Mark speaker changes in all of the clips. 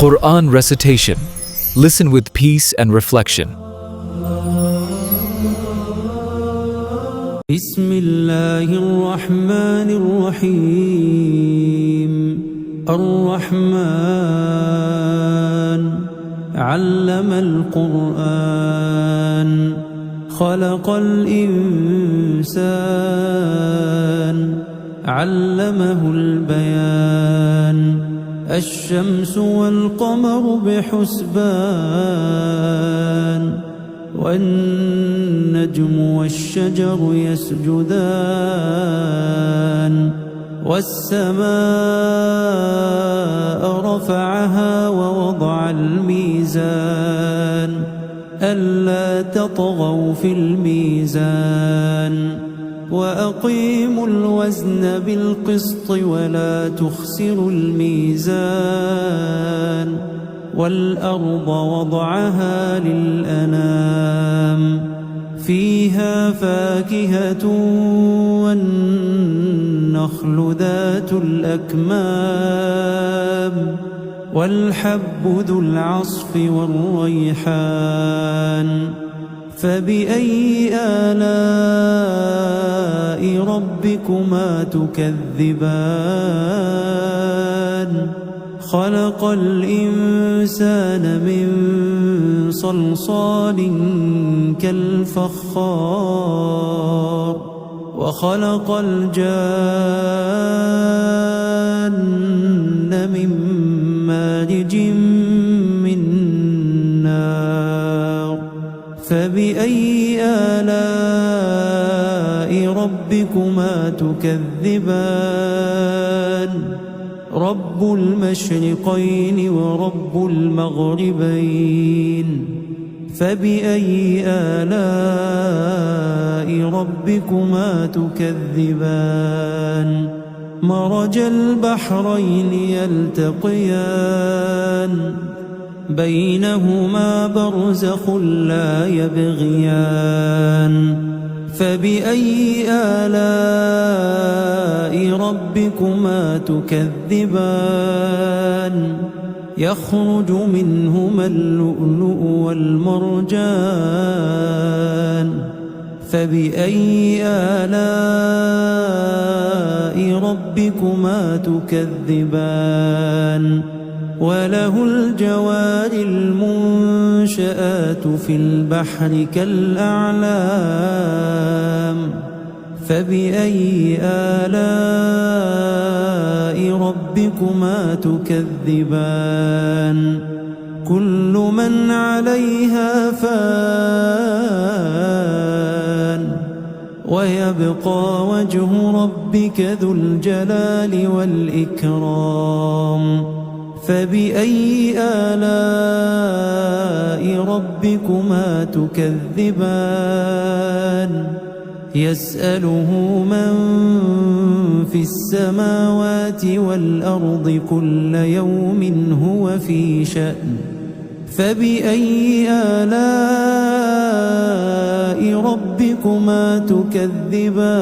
Speaker 1: Quran recitation. Listen with peace and reflection.
Speaker 2: بسم الله الرحمن الرحيم. الرحمن علم القرآن خلق الإنسان علمه البيان. الشمس والقمر بحسبان والنجم والشجر يسجدان. والسماء رفعها ووضع الميزان ألا تطغوا في الميزان وأقيموا الوزن بالقسط ولا تخسروا الميزان. والأرض وضعها للأنام فيها فاكهة والنخل ذات الأكمام والحب ذو العصف والريحان. فبأي آلاء ربكما تكذبان؟ خلق الإنسان من صلصال كالفخار وخلق الجان من مارج من نار. فبأي آلاء ربكما تكذبان؟ رب المشرقين ورب المغربين. فبأي آلاء ربكما تكذبان؟ مرج البحرين يلتقيان بينهما برزخ لا يبغيان. فبأي آلاء ربكما تكذبان؟ يخرج منهما اللؤلؤ والمرجان. فبأي آلاء ربكما تكذبان؟ وله الجوار المنشآت في البحر كالأعلام. فبأي آلاء ربكما تكذبان؟ كل من عليها فان ويبقى وجه ربك ذو الجلال والإكرام. فبأي آلاء ربكما تكذبان؟ يسأله من في السماوات والأرض كل يوم هو في شأن. فبأي آلاء ربكما تكذبان؟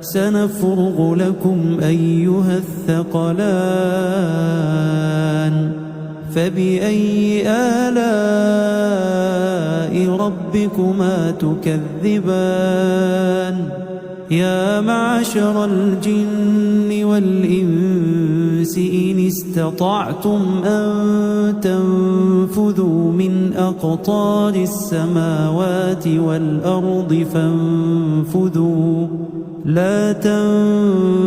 Speaker 2: سنفرغ لكم أيها الثقلان. فبأي آلاء ربكما تكذبان؟ يا معشر الجن والإنس إن استطعتم أن تنفذوا من أقطار السماوات والأرض فانفذوا لا تنفذون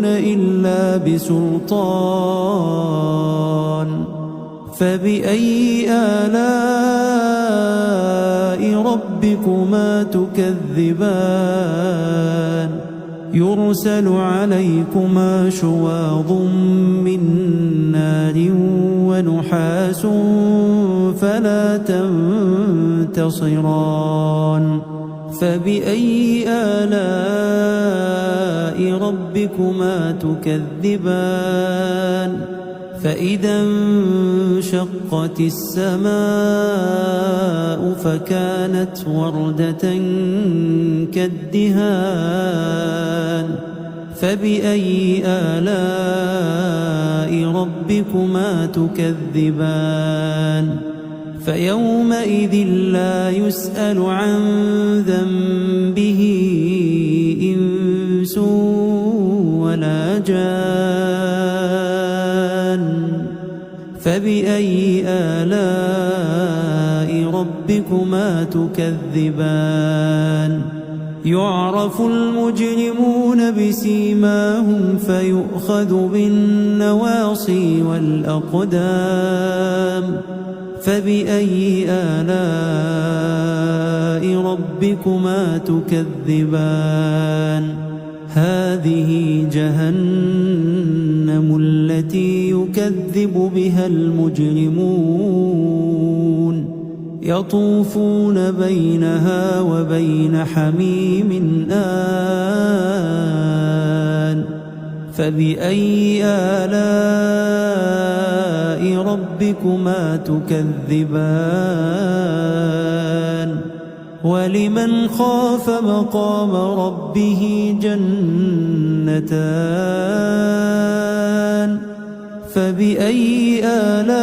Speaker 2: إلا بسلطان. فبأي آلاء ربكما تكذبان؟ يرسل عليكما شواظ من نار ونحاس فلا تنتصران. فبأي آلاء ربكما تكذبان؟ فإذا انشقت السماء فكانت وردة كالدهان. فبأي آلاء ربكما تكذبان فيومئذ لا يسأل عن ذنبه إنس ولا جان فبأي آلاء ربكما تكذبان يعرف المجرمون بسيماهم فيؤخذ بالنواصي والأقدام فبأي آلاء ربكما تكذبان هذه جهنم التي يكذب بها المجرمون يطوفون بينها وبين حميم آن فبأي آلاء ربكما تكذبان ولمن خاف مقام ربه جنتان فبأي آلاء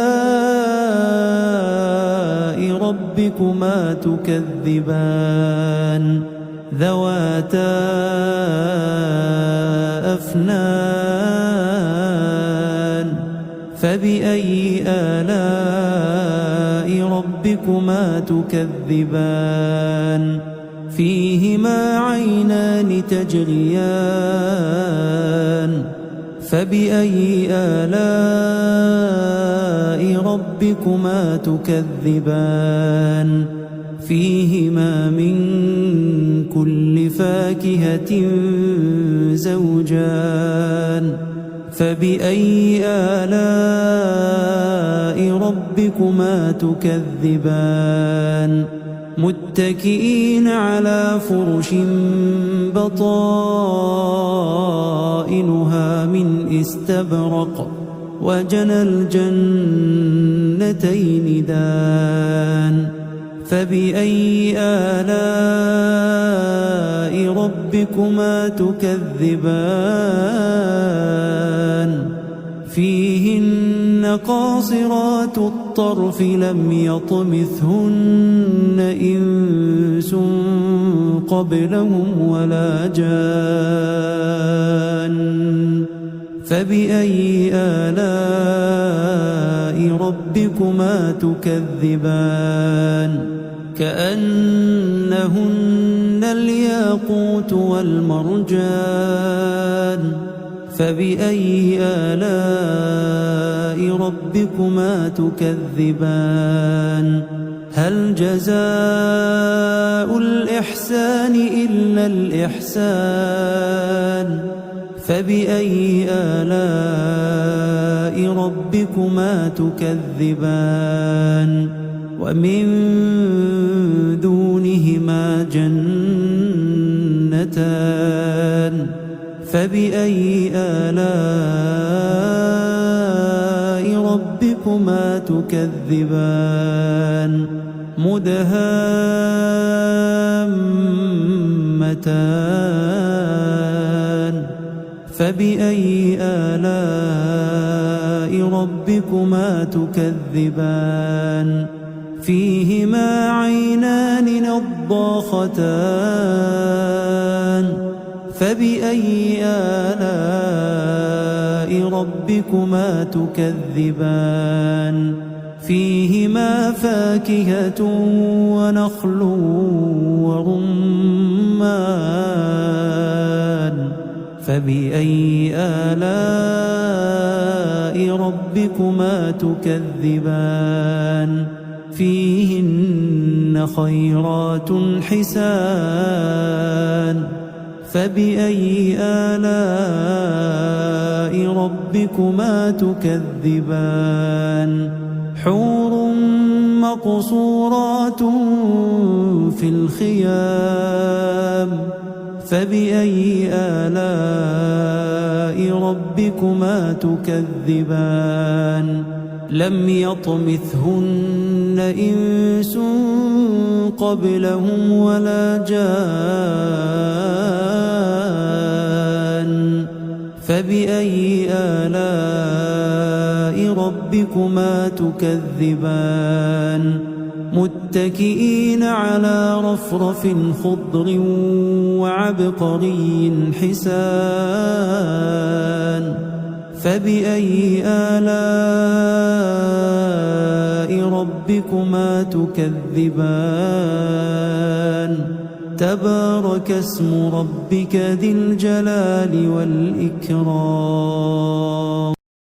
Speaker 2: ربكما تكذبان ذواتا أفنان فبأي آلاء ربكما تكذبان فيهما عينان تجريان فبأي آلاء ربكما تكذبان فيهما من كل فاكهة زوجان فبأي آلاء ربكما تكذبان متكئين على فرش بطائنها من استبرق وجنى الجنتين دان فبأي آلاء ربكما تكذبان فيهن قاصرات الطرف لم يطمثهن إنس قبلهم ولا جان فبأي آلاء ربكما تكذبان كأنهن الياقوت والمرجان فبأي آلاء ربكما تكذبان هل جزاء الإحسان إلا الإحسان فبأي آلاء ربكما تكذبان ومن دونهما جنتان فبأي آلاء ربكما تكذبان مدهامتان فبأي آلاء ربكما تكذبان فيهما عينان نضاختان فبأي آلاء ربكما تكذبان فيهما فاكهة ونخل ورمان فبأي آلاء ربكما تكذبان فيهن خيرات حسان فبأي آلاء ربكما تكذبان حور مقصورات في الخيام فبأي آلاء ربكما تكذبان لم يطمثهن إنس قبلهم ولا جان. فبأي آلاء ربكما تكذبان متكئين على رفرف خضر وعبقري حسان فبأي آلاء ربكما تكذبان تبارك اسم ربك ذي الجلال والإكرام